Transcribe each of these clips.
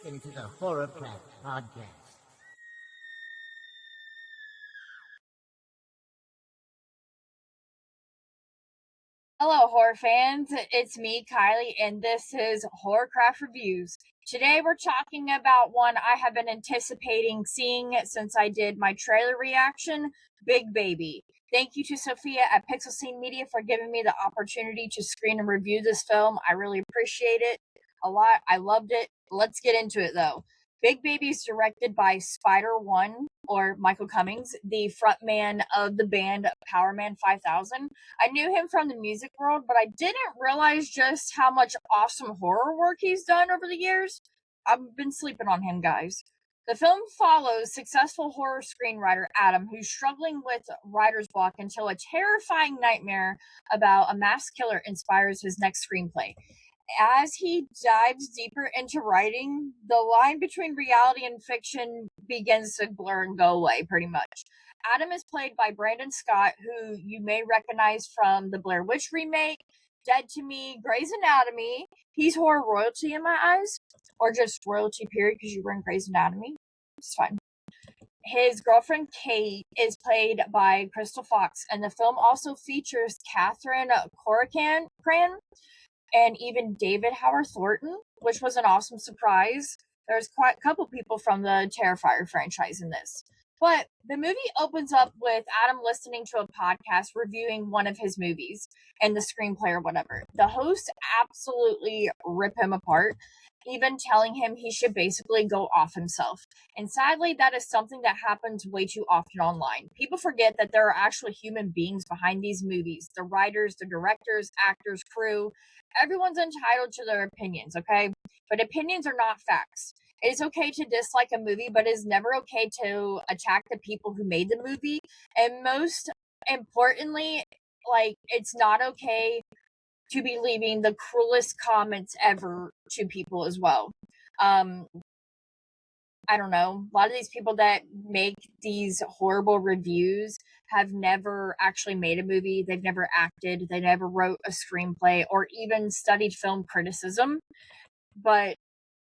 into the Horrorcraft podcast. Hello, horror fans. It's me, Kylie, and this is Horrorcraft Reviews. Today, we're talking about one I have been anticipating seeing since I did my trailer reaction, Big Baby. Thank you to Sophia at Pixel Scene Media for giving me the opportunity to screen and review this film. I really appreciate it a lot. I loved it. Let's get into it, though. Big Baby is directed by Spider One, or Michael Cummings, the frontman of the band Powerman 5000. I knew him from the music world, but I didn't realize just how much awesome horror work he's done over the years. I've been sleeping on him, guys. The film follows successful horror screenwriter Adam, who's struggling with writer's block until a terrifying nightmare about a mass killer inspires his next screenplay. As he dives deeper into writing, the line between reality and fiction begins to blur and go away pretty much. Adam is played by Brandon Scott, who you may recognize from the Blair Witch remake, Dead to Me, Grey's Anatomy. He's horror royalty in my eyes, or just royalty period because you were in Grey's Anatomy. It's fine. His girlfriend Kate is played by Crystal Fox, and the film also features Catherine Corrigan and even David Howard Thornton, which was an awesome surprise. There's quite a couple people from the Terrifier franchise in this. But the movie opens up with Adam listening to a podcast reviewing one of his movies and the screenplay or whatever. The host absolutely rip him apart, even telling him he should basically go off himself. And sadly, that is something that happens way too often online. People forget that there are actual human beings behind these movies, the writers, the directors, actors, crew. Everyone's entitled to their opinions, okay? But opinions are not facts. It is okay to dislike a movie, but it is never okay to attack the people who made the movie. And most importantly, it's not okay to be leaving the cruelest comments ever to people as well. I don't know. A lot of these people that make these horrible reviews have never actually made a movie. They've never acted. They never wrote a screenplay or even studied film criticism. But,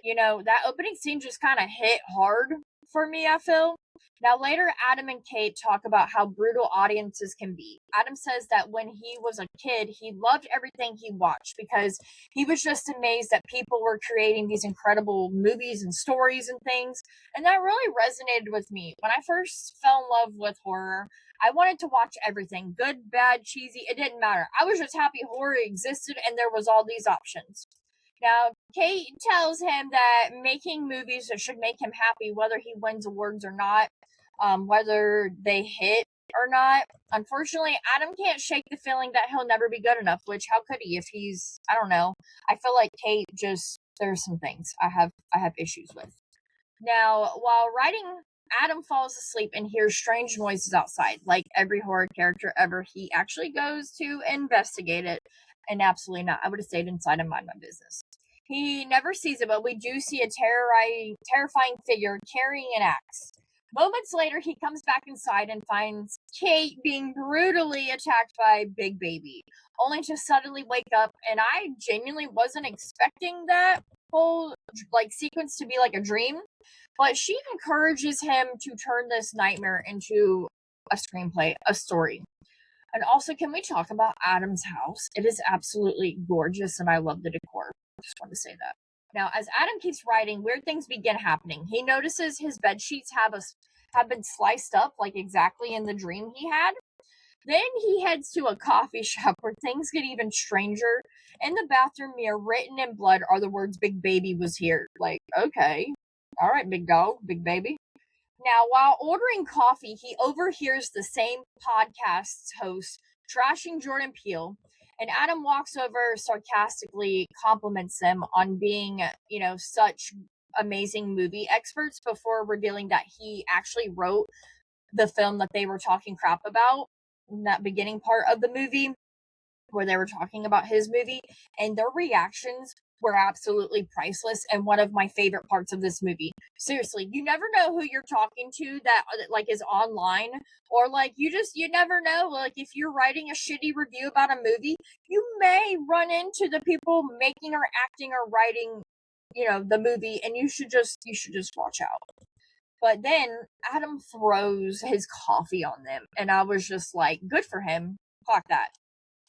that opening scene just kind of hit hard for me, I feel. Now, later, Adam and Kate talk about how brutal audiences can be. Adam says that when he was a kid, he loved everything he watched because he was just amazed that people were creating these incredible movies and stories and things. And that really resonated with me. When I first fell in love with horror, I wanted to watch everything, good, bad, cheesy. It didn't matter. I was just happy horror existed and there was all these options. Now, Kate tells him that making movies should make him happy, whether he wins awards or not, whether they hit or not. Unfortunately, Adam can't shake the feeling that he'll never be good enough, which how could he if he's, I don't know. I feel like Kate there's some things I have issues with. Now, while writing, Adam falls asleep and hears strange noises outside. Like every horror character ever, he actually goes to investigate it. And absolutely not. I would have stayed inside and mind my business. He never sees it, but we do see a terrifying figure carrying an axe. Moments later, he comes back inside and finds Kate being brutally attacked by Big Baby, only to suddenly wake up. And I genuinely wasn't expecting that whole sequence to be like a dream, but she encourages him to turn this nightmare into a screenplay, a story. And also, can we talk about Adam's house? It is absolutely gorgeous, and I love the decor. I just want to say that. Now, as Adam keeps writing, weird things begin happening. He notices his bed sheets have been sliced up, like exactly in the dream he had. Then he heads to a coffee shop where things get even stranger. In the bathroom mirror, written in blood, are the words "Big Baby was here." Like, okay, all right, big dog, big baby. Now, while ordering coffee, he overhears the same podcast's host trashing Jordan Peele, and Adam walks over sarcastically compliments them on being, such amazing movie experts before revealing that he actually wrote the film that they were talking crap about in that beginning part of the movie where they were talking about his movie, and their reactions were absolutely priceless and one of my favorite parts of this movie. Seriously, you never know who you're talking to that is online, or you never know, if you're writing a shitty review about a movie, you may run into the people making or acting or writing the movie, and you should just watch out. But then Adam throws his coffee on them, and I was just like, good for him. Clock that.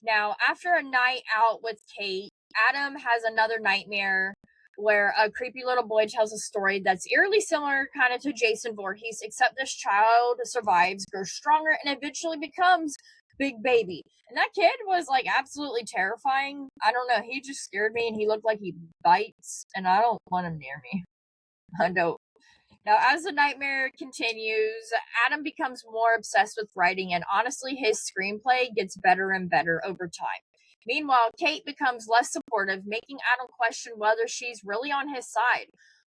Now, after a night out with Kate, Adam has another nightmare where a creepy little boy tells a story that's eerily similar kind of to Jason Voorhees, except this child survives, grows stronger, and eventually becomes Big Baby. And that kid was like absolutely terrifying. I don't know. He just scared me, and he looked like he bites, and I don't want him near me. I don't. Now, as the nightmare continues, Adam becomes more obsessed with writing, and honestly, his screenplay gets better and better over time. Meanwhile, Kate becomes less supportive, making Adam question whether she's really on his side.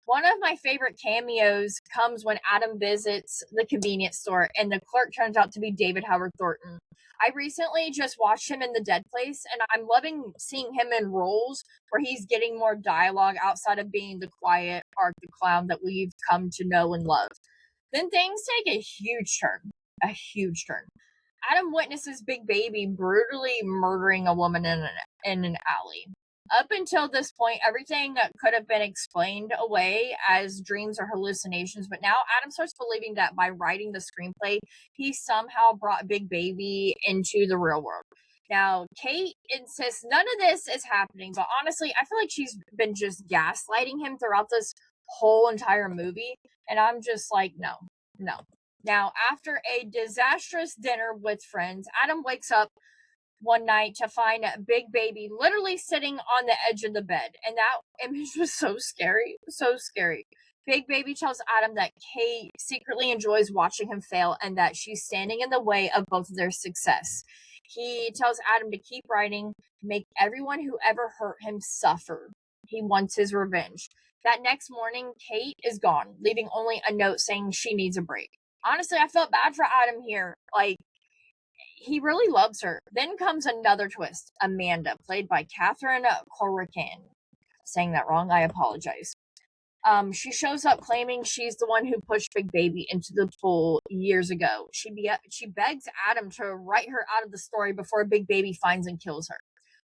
One of my favorite cameos comes when Adam visits the convenience store, and the clerk turns out to be David Howard Thornton. I recently just watched him in The Dead Place, and I'm loving seeing him in roles where he's getting more dialogue outside of being the quiet Arthur clown that we've come to know and love. Then things take a huge turn. A huge turn. Adam witnesses Big Baby brutally murdering a woman in an alley. Up until this point, everything could have been explained away as dreams or hallucinations, but now Adam starts believing that by writing the screenplay, he somehow brought Big Baby into the real world. Now, Kate insists none of this is happening, but honestly, I feel like she's been just gaslighting him throughout this whole entire movie, and I'm just like, no. Now, after a disastrous dinner with friends, Adam wakes up one night to find Big Baby literally sitting on the edge of the bed. And that image was so scary. So scary. Big Baby tells Adam that Kate secretly enjoys watching him fail and that she's standing in the way of both of their success. He tells Adam to keep writing, make everyone who ever hurt him suffer. He wants his revenge. That next morning, Kate is gone, leaving only a note saying she needs a break. Honestly, I felt bad for Adam here. Like, he really loves her. Then comes another twist. Amanda, played by Catherine Corrigan. Saying that wrong, I apologize. She shows up claiming she's the one who pushed Big Baby into the pool years ago. She begs Adam to write her out of the story before Big Baby finds and kills her.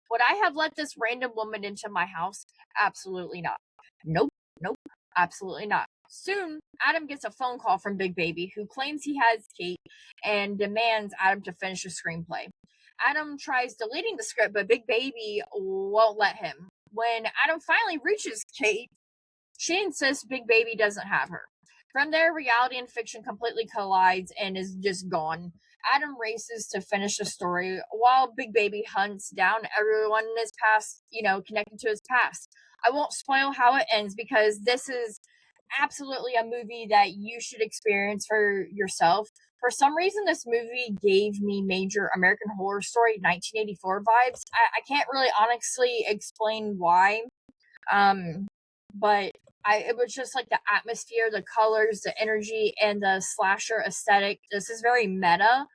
Would I have let this random woman into my house? Absolutely not. Nope, absolutely not. Soon, Adam gets a phone call from Big Baby, who claims he has Kate and demands Adam to finish a screenplay. Adam tries deleting the script, but Big Baby won't let him. When Adam finally reaches Kate, she insists Big Baby doesn't have her. From there, reality and fiction completely collides and is just gone. Adam races to finish the story while Big Baby hunts down everyone in his past, connected to his past. I won't spoil how it ends because this is absolutely a movie that you should experience for yourself. For some reason, this movie gave me major American Horror Story 1984 vibes. I can't really honestly explain why, but it was just like the atmosphere, the colors, the energy, and the slasher aesthetic. This is very meta.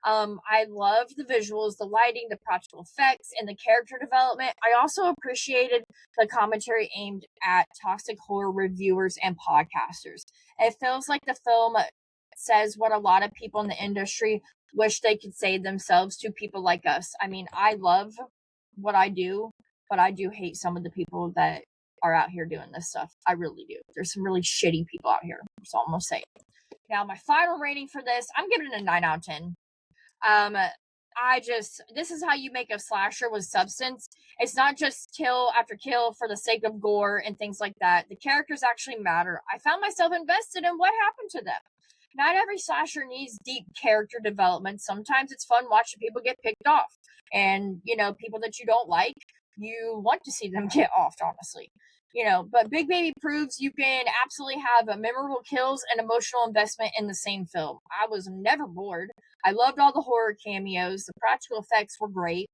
I love the visuals, the lighting, the practical effects, and the character development. I also appreciated the commentary aimed at toxic horror reviewers and podcasters. It feels like the film says what a lot of people in the industry wish they could say themselves to people like us. I mean, I love what I do, but I do hate some of the people that are out here doing this stuff. I really do. There's some really shitty people out here. That's all I'm gonna say. Now, my final rating for this, I'm giving it a 9 out of 10. This is how you make a slasher with substance. It's not just kill after kill for the sake of gore and things like that. The characters actually matter. I found myself invested in what happened to them. Not every slasher needs deep character development. Sometimes it's fun watching people get picked off. And, people that you don't like, you want to see them get off, honestly. But Big Baby proves you can absolutely have a memorable kills and emotional investment in the same film. I was never bored. I loved all the horror cameos. The practical effects were great.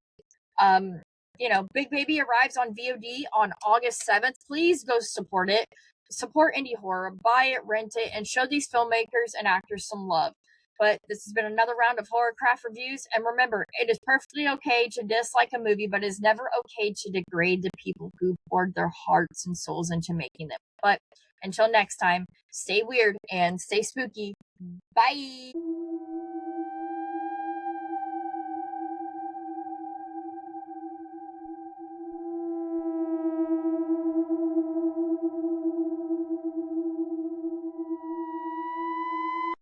Big Baby arrives on VOD on August 7th. Please go support it. Support indie horror. Buy it, rent it, and show these filmmakers and actors some love. But this has been another round of Horrorcraft Reviews. And remember, it is perfectly okay to dislike a movie, but it's never okay to degrade the people who poured their hearts and souls into making them. But until next time, stay weird and stay spooky. Bye!